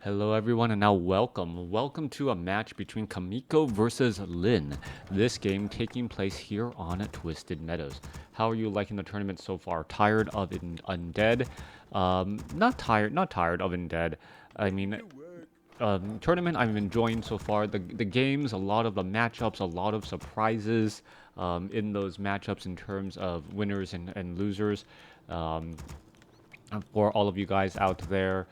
Hello everyone and now welcome to a match between Chaemiko versus Lin. This game taking place here on Twisted Meadows. How are you liking the tournament so far? Tired of undead? Not tired of undead. I mean, tournament I'm enjoying so far. The games, a lot of the matchups, a lot of surprises in those matchups in terms of winners and losers. Um, for all of you guys out there.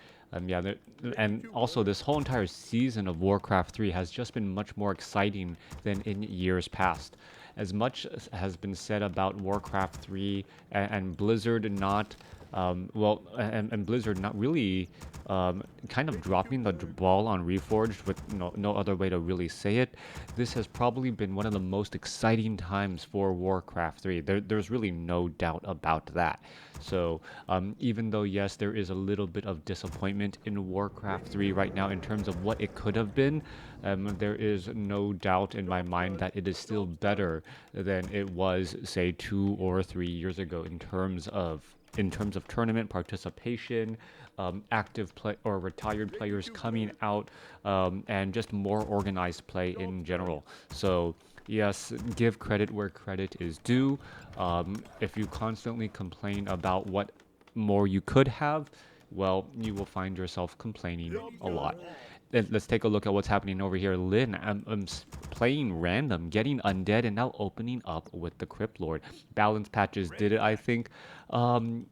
Yeah, and also this whole entire season of Warcraft 3 has just been much more exciting than in years past. As much as has been said about Warcraft 3 and Blizzard not, and Blizzard not really kind of dropping the ball on Reforged with no other way to really say it, this has probably been one of the most exciting times for Warcraft 3. There's really no doubt about that. So even though, yes, there is a little bit of disappointment in Warcraft 3 right now in terms of what it could have been, there is no doubt in my mind that it is still better than it was, say, 2 or 3 years ago in terms of tournament participation, active play or retired players coming out, and just more organized play in general. So yes, give credit where credit is due. If you constantly complain about what more you could have, well, you will find yourself complaining a lot. Let's take a look at what's happening over here. Lin, I'm playing random, getting undead, and now opening up with the Crypt Lord. Balance patches did it, I think. Um,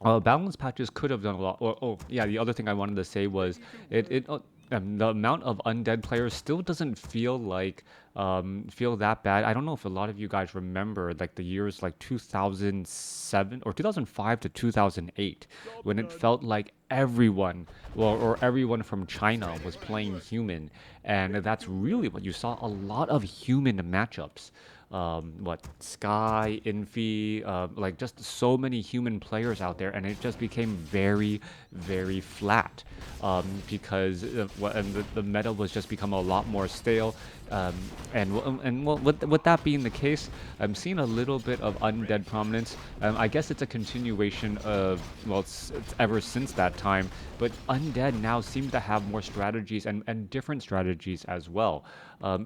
Balance patches could have done a lot. Oh, yeah, the other thing I wanted to say was the amount of undead players still doesn't feel that bad. I don't know if a lot of you guys remember like the years like 2007 or 2005 to 2008 when it felt like everyone, well, or everyone from China was playing human, and that's really what you saw, a lot of human matchups. Sky, Infi, like just so many human players out there, and it just became very, very flat because and the meta was just become a lot more stale. And with that being the case, I'm seeing a little bit of undead prominence. I guess it's a continuation of, well, it's ever since that time, but undead now seems to have more strategies and different strategies as well.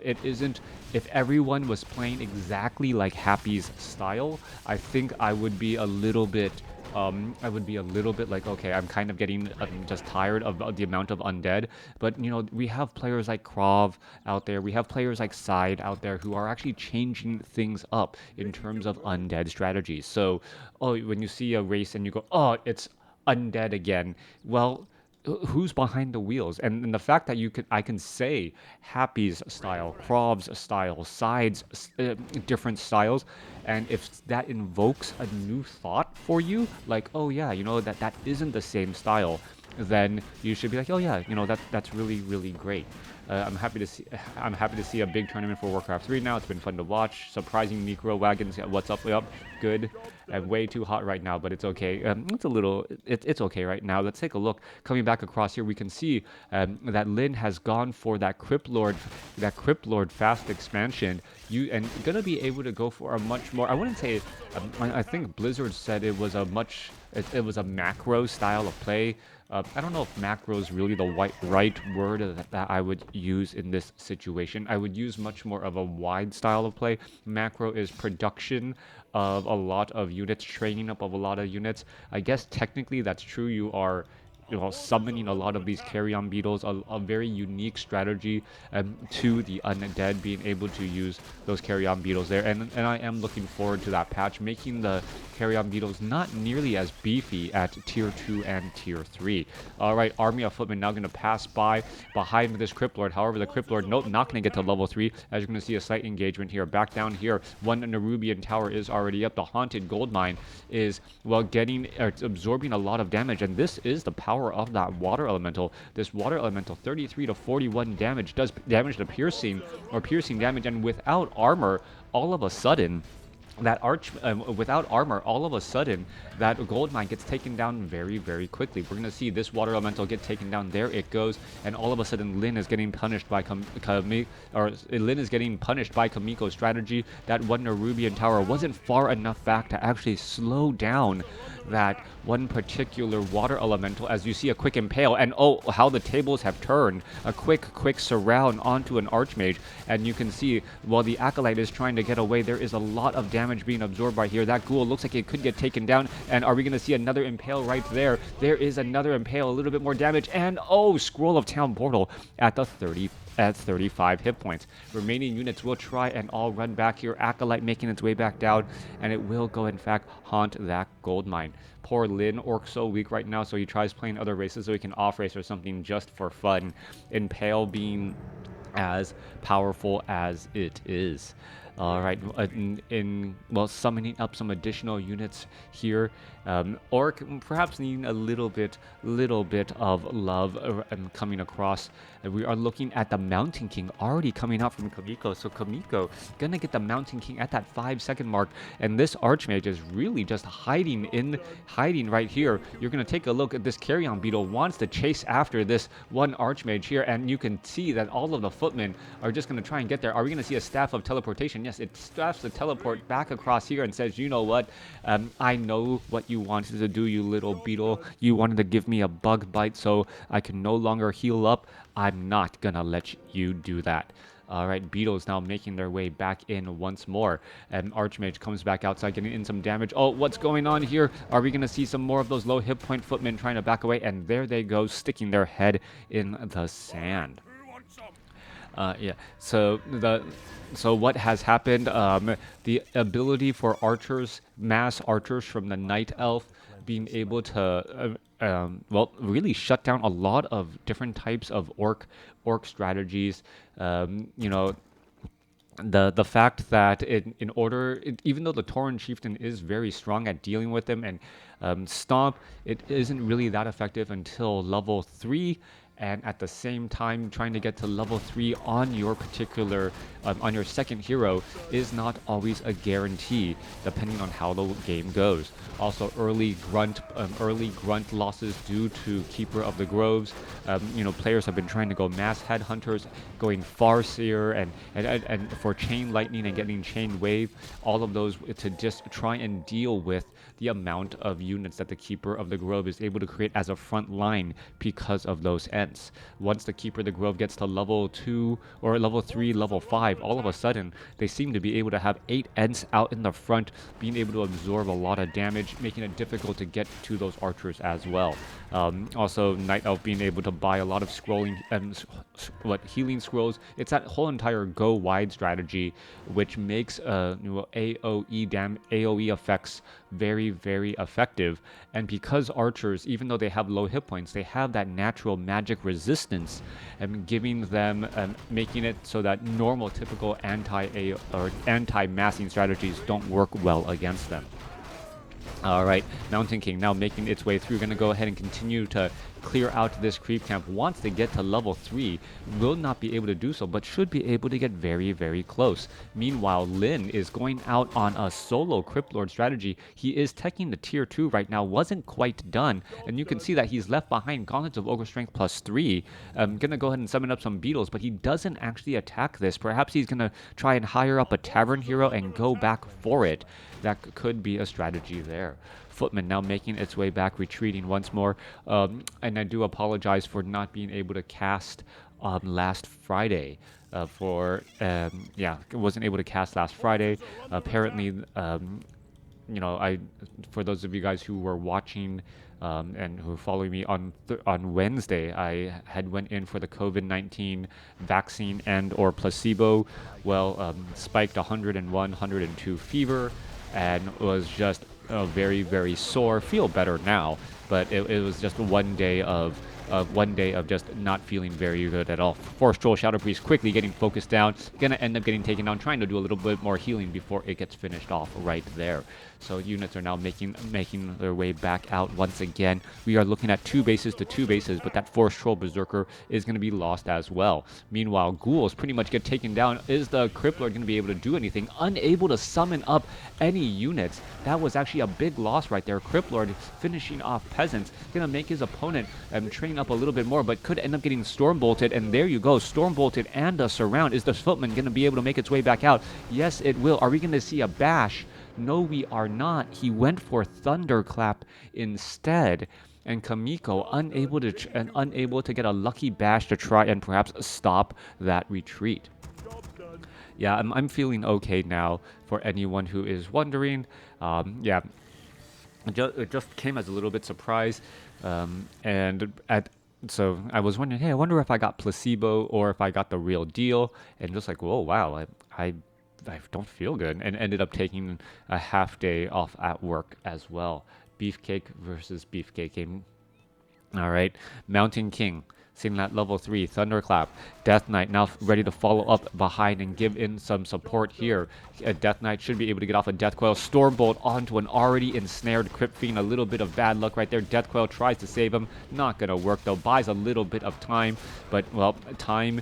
It isn't, if everyone was playing exactly like Happy's style, I think I would be a little bit like, okay, I'm kind of getting just tired of the amount of undead. But we have players like Krov out there. We have players like Side out there who are actually changing things up in terms of undead strategies. So, oh, when you see a race and you go, oh, it's undead again. Well, who's behind the wheels? And the fact that I can say Happy's style, Krov's style, Side's different styles, and if that invokes a new thought for you, like, oh yeah, that isn't the same style, then you should be like, oh yeah, that's really, really great. I'm happy to see a big tournament for Warcraft 3 now. It's been fun to watch. Surprising micro wagons. What's up? Yep, good. And way too hot right now, but it's okay. It's okay right now. Let's take a look. Coming back across here, we can see that Lin has gone for that Crypt Lord fast expansion. And gonna be able to go for a much more. I wouldn't say. I think Blizzard said it was a macro style of play. I don't know if macro is really the right word that I would use in this situation. I would use much more of a wide style of play. Macro is production of a lot of units, training up of a lot of units. I guess technically that's true. You are summoning a lot of these carrion beetles, a very unique strategy to the undead being able to use those carrion beetles there. And I am looking forward to that patch, making the carrion beetles not nearly as beefy at tier 2 and tier 3. Alright, army of footmen now going to pass by behind this Crypt Lord. However, the Crypt Lord, nope, not going to get to level 3, as you're going to see a slight engagement here. Back down here, one Nerubian tower is already up. The Haunted Gold Mine is, well, absorbing a lot of damage, and this is the power of that water elemental. This water elemental, 33 to 41 damage, does damage to piercing damage, and without armor, all of a sudden, that arch without armor, all of a sudden that gold mine gets taken down very, very quickly. We're gonna see this water elemental get taken down. There it goes, and all of a sudden Lin is getting punished by Lin is getting punished by Chaemiko's strategy. That one Nerubian tower wasn't far enough back to actually slow down that one particular water elemental, as you see a quick impale, and oh, how the tables have turned. A quick surround onto an archmage, and you can see while the acolyte is trying to get away, there is a lot of damage being absorbed right here. That ghoul looks like it could get taken down, and are we going to see another impale right there? There is another impale, a little bit more damage, and oh, Scroll of Town Portal at the 35 hit points. Remaining units will try and all run back here. Acolyte making its way back down, and it will go, in fact, haunt that gold mine. Poor Lin, Orc so weak right now, so he tries playing other races so he can off-race or something just for fun. Impale being as powerful as it is. All right, well, summoning up some additional units here. Orc perhaps needing a little bit of love coming across. We are looking at the Mountain King already coming out from Chaemiko. So Chaemiko gonna get the Mountain King at that 5-second mark, and this Archmage is really just hiding right here. You're gonna take a look at this Carrion Beetle wants to chase after this one Archmage here, and you can see that all of the footmen are just gonna try and get there. Are we gonna see a Staff of Teleportation? Yes, it staffs the teleport back across here and says, you know what? I know what you wanted to do, you little beetle. You wanted to give me a bug bite so I can no longer heal up. I'm not gonna let you do that. All right, Beetles now making their way back in once more. And Archmage comes back outside, getting in some damage. Oh, what's going on here? Are we going to see some more of those low hit point footmen trying to back away? And there they go, sticking their head in the sand. Yeah, so what has happened, the ability for archers, mass archers from the Night Elf, being able to, well, really shut down a lot of different types of orc strategies. You know, the fact that even though the Tauren Chieftain is very strong at dealing with them, and Stomp, it isn't really that effective until level 3. And at the same time, trying to get to level 3 on your particular, on your second hero is not always a guarantee, depending on how the game goes. Also, early grunt losses due to Keeper of the Groves. You know, players have been trying to go mass headhunters, going Farseer, and for Chain Lightning and getting Chain Wave. All of those to just try and deal with the amount of units that the Keeper of the Grove is able to create as a front line because of those ends. Once the Keeper of the Grove gets to level 2 or level 3, level 5, all of a sudden they seem to be able to have 8 ends out in the front, being able to absorb a lot of damage, making it difficult to get to those archers as well. Also, Night Elf being able to buy a lot of healing scrolls. It's that whole entire go wide strategy, which makes AOE effects very, very effective. And because archers, even though they have low hit points, they have that natural magic resistance, and giving them, making it so that normal, typical anti-massing strategies don't work well against them. Alright, Mountain King now making its way through. Going to go ahead and continue to clear out this creep camp. Once they get to level 3, will not be able to do so, but should be able to get very, very close. Meanwhile, Lin is going out on a solo Crypt Lord strategy. He is teching the tier 2 right now, wasn't quite done, and you can see that he's left behind Gauntlets of Ogre Strength +3. Gonna go ahead and summon up some beetles, but he doesn't actually attack this. Perhaps he's gonna try and hire up a tavern hero and go back for it. That could be a strategy there. Footman now making its way back, retreating once more. And I do apologize for not being able to cast last Friday. Yeah, wasn't able to cast last Friday. Apparently, you know, for those of you guys who were watching and who are following me on Wednesday, I had went in for the COVID-19 vaccine and or placebo. Well, spiked 101, 102 fever, and was just very, very sore. Feel better now, but it was just one day of just not feeling very good at all. Force Troll Shadow Priest quickly getting focused down, gonna end up getting taken down, trying to do a little bit more healing before it gets finished off right there. So units are now making their way back out once again. We are looking at 2 bases to 2 bases, but that Force Troll Berserker is going to be lost as well. Meanwhile, ghouls pretty much get taken down. Is the Crypt Lord going to be able to do anything? Unable to summon up any units. That was actually a big loss right there. Crypt Lord finishing off Peasants, going to make his opponent train up a little bit more, but could end up getting Storm Bolted, and there you go. Storm Bolted and a Surround. Is the Footman going to be able to make its way back out? Yes, it will. Are we going to see a bash? No, we are not. He went for Thunderclap instead, and Chaemiko unable to get a lucky bash to try and perhaps stop that retreat. Yeah, I'm feeling okay now. For anyone who is wondering, yeah, it just came as a little bit surprise, so I was wondering, hey, I wonder if I got placebo or if I got the real deal, and just like, whoa, wow, I don't feel good, and ended up taking a half day off at work as well. Beefcake versus Beefcake game. All right, Mountain King sitting at level 3, Thunderclap. Death Knight now ready to follow up behind and give in some support here. Death Knight should be able to get off a Death Coil. Stormbolt onto an already ensnared Crypt Fiend. A little bit of bad luck right there. Death Coil tries to save him. Not going to work though. Buys a little bit of time, but well, time,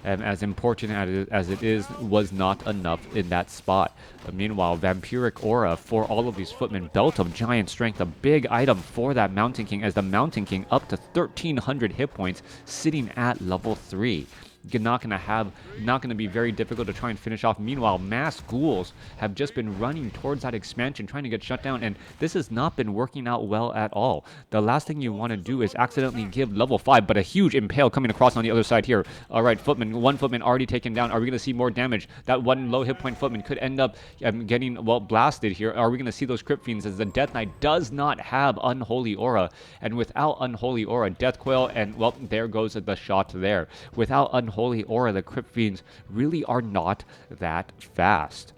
as important as it is, was not enough in that spot. Meanwhile, Vampiric Aura for all of these footmen. Belt of Giant Strength, a big item for that Mountain King, as the Mountain King up to 1,300 hit points, sitting at level 3. Not going to be very difficult to try and finish off. Meanwhile, mass ghouls have just been running towards that expansion, trying to get shut down, and this has not been working out well at all. The last thing you want to do is accidentally give level 5, but a huge impale coming across on the other side here. All right, one footman already taken down. Are we going to see more damage? That one low hit point footman could end up getting, well, blasted here. Are we going to see those Crypt Fiends, as the Death Knight does not have Unholy Aura, and without Unholy Aura, Death Coil, and, well, there goes the shot there. Without Unholy Aura, the Crypt Fiends really are not that fast.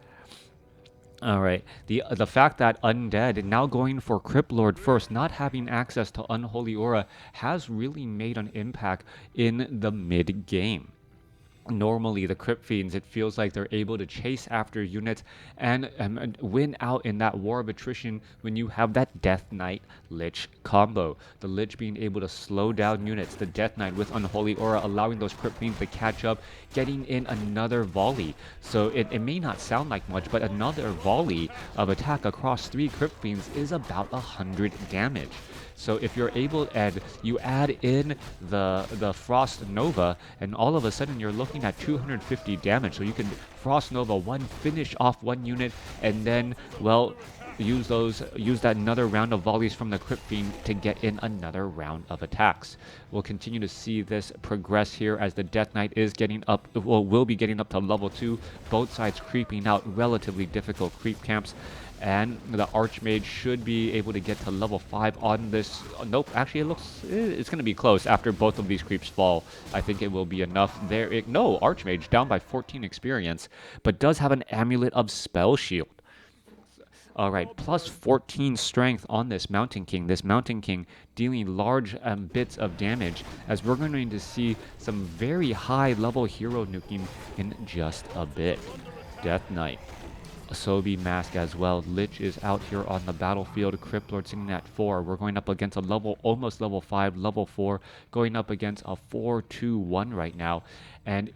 Alright, the fact that Undead now going for Crypt Lord first, not having access to Unholy Aura, has really made an impact in the mid-game. Normally, the Crypt Fiends, it feels like they're able to chase after units and win out in that war of attrition when you have that Death Knight Lich combo. The Lich being able to slow down units, the Death Knight with Unholy Aura allowing those Crypt Fiends to catch up, getting in another volley. So it may not sound like much, but another volley of attack across 3 Crypt Fiends is about 100 damage. So if you're able, and you add in the Frost Nova, and all of a sudden you're looking at 250 damage. So you can Frost Nova finish off one unit, and then, well, use that another round of volleys from the Crypt Fiend to get in another round of attacks. We'll continue to see this progress here as the Death Knight is getting up, well, will be getting up to level 2. Both sides creeping out relatively difficult creep camps. And the Archmage should be able to get to level 5 on this. Nope, actually it's going to be close after both of these creeps fall. I think it will be enough there. No, Archmage down by 14 experience, but does have an Amulet of Spell Shield. Alright, plus 14 strength on this Mountain King. This Mountain King dealing large bits of damage, as we're going to see some very high level hero nuking in just a bit. Death Knight. Asobi Mask as well. Lich is out here on the battlefield. Crypt Lord sitting at 4. We're going up against a almost level 5, level 4, going up against a 4-2-1 right now. And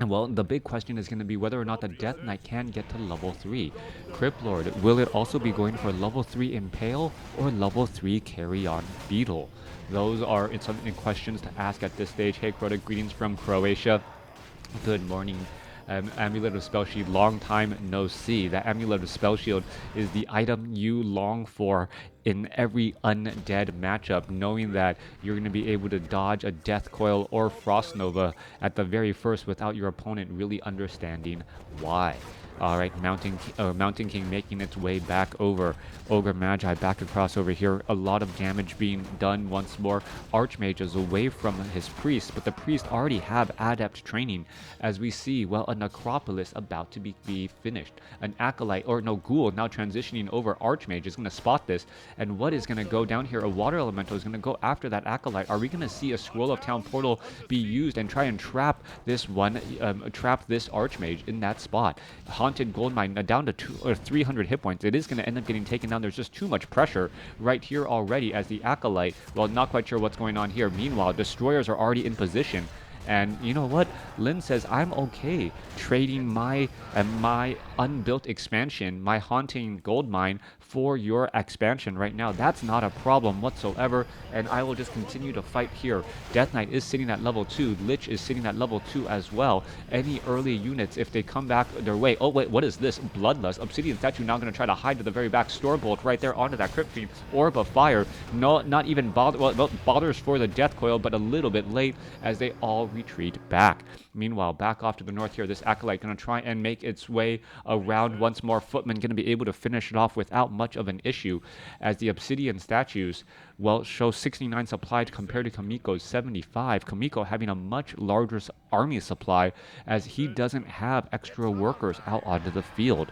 well, the big question is going to be whether or not the Death Knight can get to level 3. Crypt Lord, will it also be going for level 3 Impale or level 3 Carrion Beetle? Those are some questions to ask at this stage. Hey, Crota, greetings from Croatia. Good morning. Amulet of Spell Shield, long time no see. That Amulet of Spell Shield is the item you long for in every undead matchup, knowing that you're going to be able to dodge a Death Coil or Frost Nova at the very first without your opponent really understanding why. All right, Mountain King making its way back over. Ogre Magi back across over here. A lot of damage being done once more. Archmage is away from his priest, but the priest already have adept training. As we see, well, a necropolis about to be finished. An acolyte, or no, ghoul now transitioning over. Archmage is going to spot this. And what is going to go down here? A water elemental is going to go after that acolyte. Are we going to see a Scroll of Town portal be used and try and trap this one, trap this Archmage in that spot? Haunted Goldmine down to 2 or 300 hit points. It is going to end up getting taken down. There's just too much pressure right here already as the acolyte. Well, not quite sure what's going on here. Meanwhile, destroyers are already in position. And you know what? Lynn says, I'm okay trading my unbuilt expansion, my haunting gold mine, for your expansion right now. That's not a problem whatsoever, and I will just continue to fight here. Death Knight is sitting at level 2. Lich is sitting at level 2 as well. Any early units, if they come back their way... Oh, wait, what is this? Bloodlust. Obsidian Statue now going to try to hide to the very back. Storebolt right there onto that Crypt Fiend. Orb of Fire. No, not even bother... Well, bothers for the Death Coil, but a little bit late as they all retreat back. Meanwhile, back off to the north here, this Acolyte going to try and make its way around once more. Footman going to be able to finish it off without much of an issue, as the Obsidian Statues, well, show 69 supply compared to Chaemiko's 75. Chaemiko having a much larger army supply, as he doesn't have extra workers out onto the field.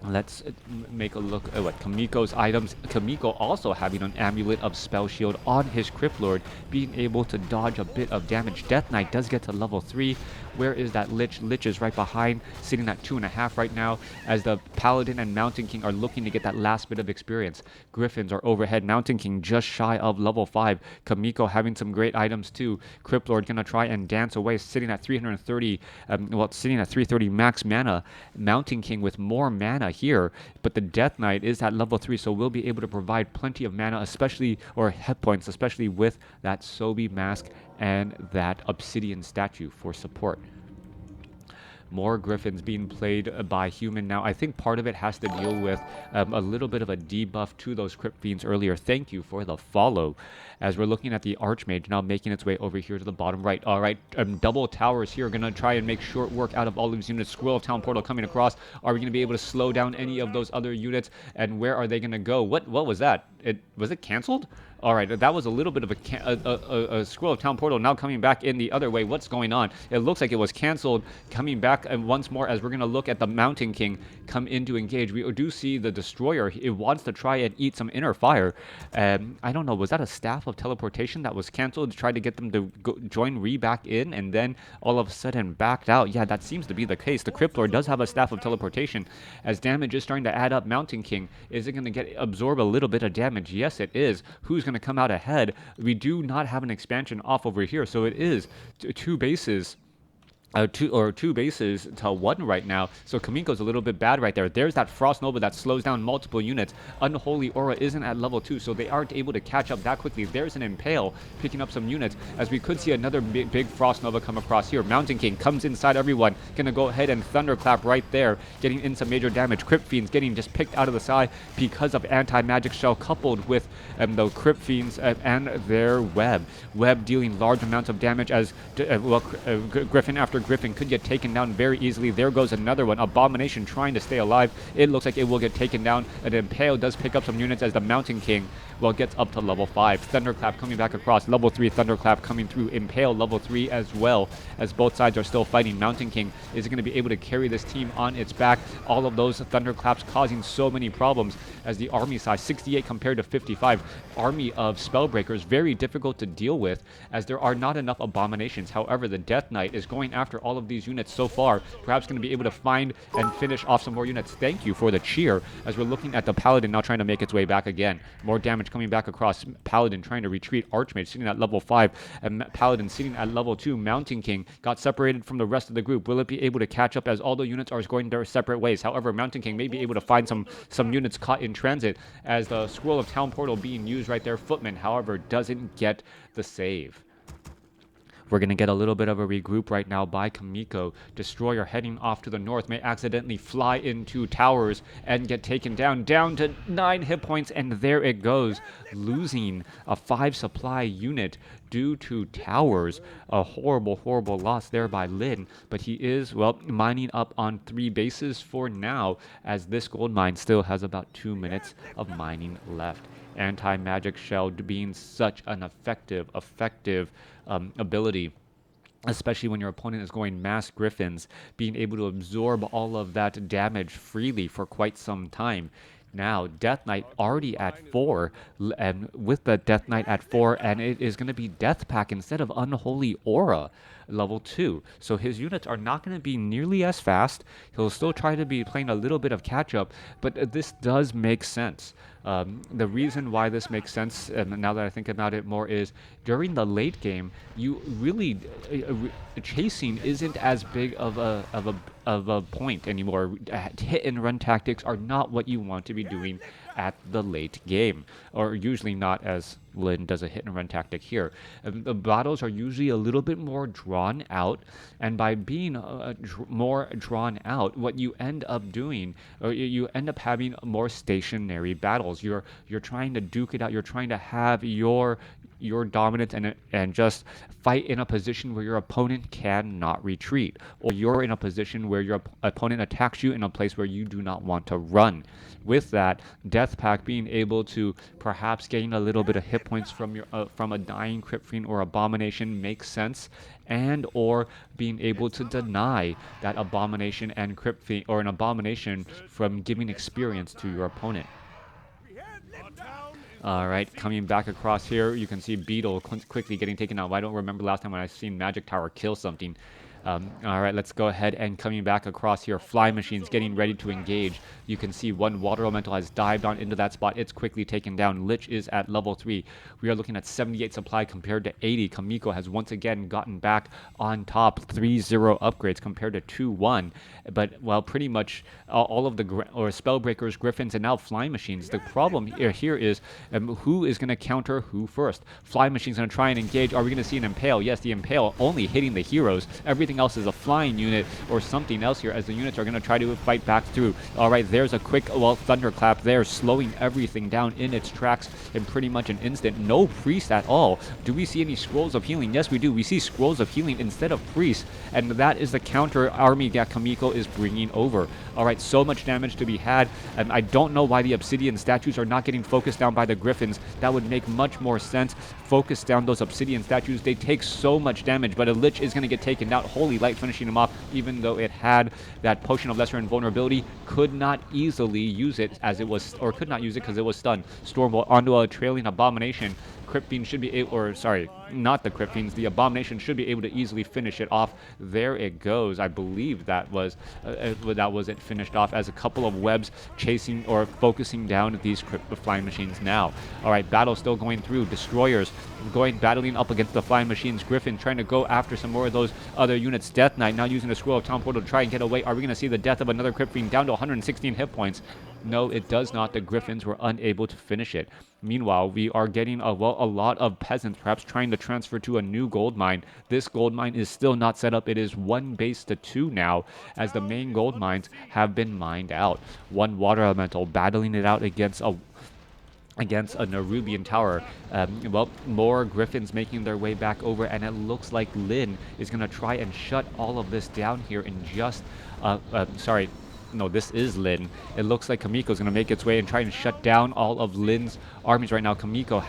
Let's make a look at what Chaemiko's items. Chaemiko also having an Amulet of Spell Shield on his Crypt Lord, being able to dodge a bit of damage. Death Knight does get to level 3. Where is that Lich? Lich is right behind, sitting at 2.5 right now, as the Paladin and Mountain King are looking to get that last bit of experience. Griffins are overhead. Mountain King just shy of level 5. Chaemiko having some great items too. Crypt Lord gonna try and dance away, sitting at 330, sitting at 330 max mana. Mountain King with more mana here, but the Death Knight is at level 3, so we'll be able to provide plenty of mana, especially, or hit points, especially with that Sobi Mask and that Obsidian Statue for support. More Griffins being played by human now. I think part of it has to deal with a little bit of a debuff to those Crypt Fiends earlier. Thank you for the follow. As we're looking at the Archmage now making its way over here to the bottom right. All right, double towers here. Going to try and make short work out of all these units. Scroll of Town portal coming across. Are we going to be able to slow down any of those other units? And where are they going to go? What was that? Was it canceled? All right, that was a little bit of a Scroll of Town portal now coming back in the other way. What's going on? It looks like it was canceled, coming back once more as we're going to look at the Mountain King come in to engage. We do see the Destroyer. It wants to try and eat some inner fire. I don't know, was that a Staff of Teleportation that was canceled to try to get them to join Ree back in and then all of a sudden backed out? Yeah, that seems to be the case. The Crypt Lord does have a Staff of Teleportation. As damage is starting to add up, Mountain King, is it going to absorb a little bit of damage? Yes, it is. Who's going to come out ahead? We do not have an expansion off over here, so it is two bases. Two bases to 1 right now, so Chaemiko's a little bit bad right there. There's that Frost Nova that slows down multiple units. Unholy Aura isn't at level 2, so they aren't able to catch up that quickly. There's an Impale picking up some units, as we could see another big Frost Nova come across here. Mountain King comes inside everyone, gonna go ahead and Thunderclap right there, getting in some major damage. Crypt Fiends getting just picked out of the side because of Anti-Magic Shell, coupled with the Crypt Fiends and their Web. Web dealing large amounts of damage, as Griffin after Griffin could get taken down very easily. There goes another one. Abomination trying to stay alive. It looks like it will get taken down. An Impale does pick up some units as the Mountain King, well, gets up to level 5. Thunderclap coming back across. Level 3 Thunderclap coming through. Impale level 3 as well, as both sides are still fighting. Mountain King is going to be able to carry this team on its back. All of those Thunderclaps causing so many problems, as the army size 68 compared to 55. Army of Spellbreakers, very difficult to deal with, as there are not enough Abominations. However, the Death Knight is going after all of these units so far, perhaps going to be able to find and finish off some more units. Thank you for the cheer, as we're looking at the Paladin now trying to make its way back again. More damage coming back across. Paladin trying to retreat. Archmage sitting at level 5, and Paladin sitting at level 2. Mountain King got separated from the rest of the group. Will it be able to catch up, as all the units are going their separate ways? However, Mountain King may be able to find some units caught in transit, as the Scroll of Town portal being used right there. Footman, however, doesn't get the save. We're going to get a little bit of a regroup right now by Chaemiko. Destroyer heading off to the north may accidentally fly into towers and get taken down to 9 hit points, and there it goes, losing a 5 supply unit due to towers. A horrible, horrible loss there by Lin, but he is, well, mining up on 3 bases for now, as this gold mine still has about 2 minutes of mining left. Anti-magic shell being such an effective ability, especially when your opponent is going mass griffins, being able to absorb all of that damage freely for quite some time. Now, Death Knight already at 4, and with the Death Knight at 4, and it is going to be Death Pack instead of Unholy Aura, level 2. So his units are not going to be nearly as fast. He'll still try to be playing a little bit of catch-up, but this does make sense. The reason why this makes sense, now that I think about it more, is during the late game, you really chasing isn't as big of a point anymore. Hit and run tactics are not what you want to be doing at the late game, or usually not, as Lin does a hit and run tactic here. The battles are usually a little bit more drawn out, and by being more drawn out, what you end up doing, or you end up having more stationary battles. You're trying to duke it out. You're trying to have your dominance and just fight in a position where your opponent cannot retreat, or you're in a position where your opponent attacks you in a place where you do not want to run. With that, Death Pack being able to perhaps gain a little bit of hit points from a dying Crypt Fiend or Abomination makes sense, and or being able to deny that Abomination and Crypt Fiend, or an Abomination, from giving experience to your opponent. Alright, coming back across here, you can see Beetle quickly getting taken out. I don't remember last time when I've seen Magic Tower kill something. Alright, let's go ahead and coming back across here. Fly Machines getting ready to engage. You can see one Water Elemental has dived on into that spot. It's quickly taken down. Lich is at level 3. We are looking at 78 supply compared to 80. Chaemiko has once again gotten back on top. 3-0 upgrades compared to 2-1. But, well, pretty much all of the Spellbreakers, Griffins, and now Fly Machines. The problem here is who is going to counter who first. Fly Machine's going to try and engage. Are we going to see an Impale? Yes, the Impale only hitting the heroes. Everything else is a flying unit or something else here, as the units are going to try to fight back through. Alright, there's a quick, well, Thunderclap there, slowing everything down in its tracks in pretty much an instant. No priest at all. Do we see any scrolls of healing? Yes, we do. We see scrolls of healing instead of priests, and that is the counter army that Chaemiko is bringing over. Alright, so much damage to be had, and I don't know why the Obsidian statues are not getting focused down by the Griffins. That would make much more sense. Focus down those Obsidian statues. They take so much damage, but a Lich is going to get taken out. Holy Light finishing him off, even though it had that Potion of Lesser Invulnerability. Could not easily use it as it was, or could not use it because it was stunned. Stormbolt onto a trailing Abomination. Crypt Fiend should be able, or sorry, not the Crypt Fiends, the Abomination should be able to easily finish it off. There it goes. I believe that was it finished off, as a couple of webs chasing or focusing down these Flying Machines now. Alright, battle still going through. Destroyers battling up against the Flying Machines. Griffin trying to go after some more of those other units. Death Knight now using the Scroll of Town Portal to try and get away. Are we going to see the death of another Crypt Fiend down to 116 hit points? No, it does not. The Griffins were unable to finish it. Meanwhile, we are getting a lot of peasants perhaps trying to transfer to a new gold mine. This gold mine is still not set up. It is 1 base to 2 now, as the main gold mines have been mined out. One Water Elemental battling it out against a Nerubian tower. Well, more Griffins making their way back over, and it looks like Lin is going to try and shut all of this down here in just... sorry. No, this is Lin. It looks like Chaemiko is going to make its way and try and shut down all of Lin's armies right now. Chaemiko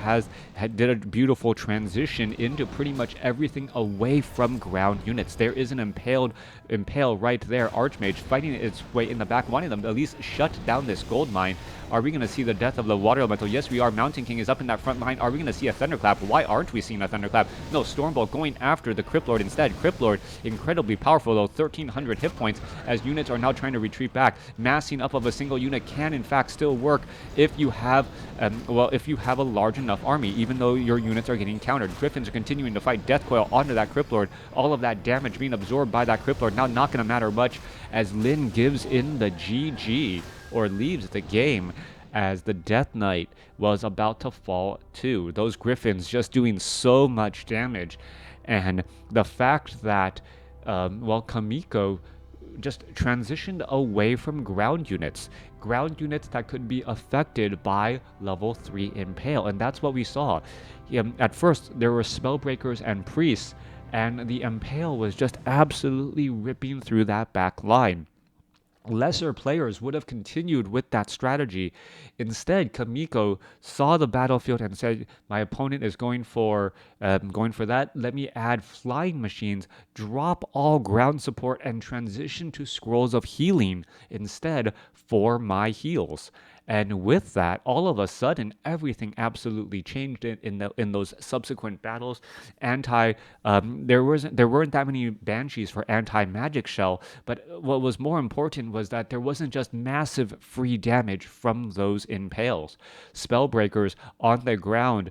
did a beautiful transition into pretty much everything away from ground units. There is an Impale right there. Archmage fighting its way in the back, wanting them to at least shut down this gold mine. Are we going to see the death of the Water Elemental? Yes, we are. Mountain King is up in that front line. Are we going to see a Thunderclap? Why aren't we seeing a Thunderclap? No, Stormbolt going after the Crypt Lord instead. Crypt Lord, incredibly powerful though, 1,300 hit points, as units are now trying to retreat back. Massing up of a single unit can in fact still work if you have, if you have a large enough army, even though your units are getting countered. Griffins are continuing to fight Death Coil onto that Crypt Lord. All of that damage being absorbed by that Crypt Lord. Now not going to matter much, as Lin gives in the GG, or leaves the game, as the Death Knight was about to fall too. Those Griffins just doing so much damage. And the fact that, well, Chaemiko just transitioned away from ground units that could be affected by level 3 Impale. And that's what we saw. At first, there were Spellbreakers and Priests, and the Impale was just absolutely ripping through that back line. Lesser players would have continued with that strategy. Instead, Chaemiko saw the battlefield and said, "My opponent is going for that. Let me add flying machines, drop all ground support, and transition to scrolls of healing instead for my heals." And with that, all of a sudden, everything absolutely changed in those subsequent battles. There weren't that many banshees for anti magic shell, but what was more important was that there wasn't just massive free damage from those impales. Spellbreakers on the ground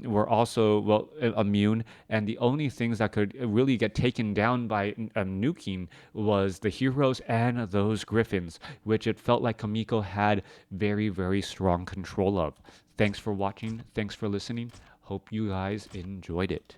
were also immune, and the only things that could really get taken down by nuking was the heroes and those griffins, which it felt like Chaemiko had very, very strong control of. Thanks for watching. Thanks for listening. Hope you guys enjoyed it.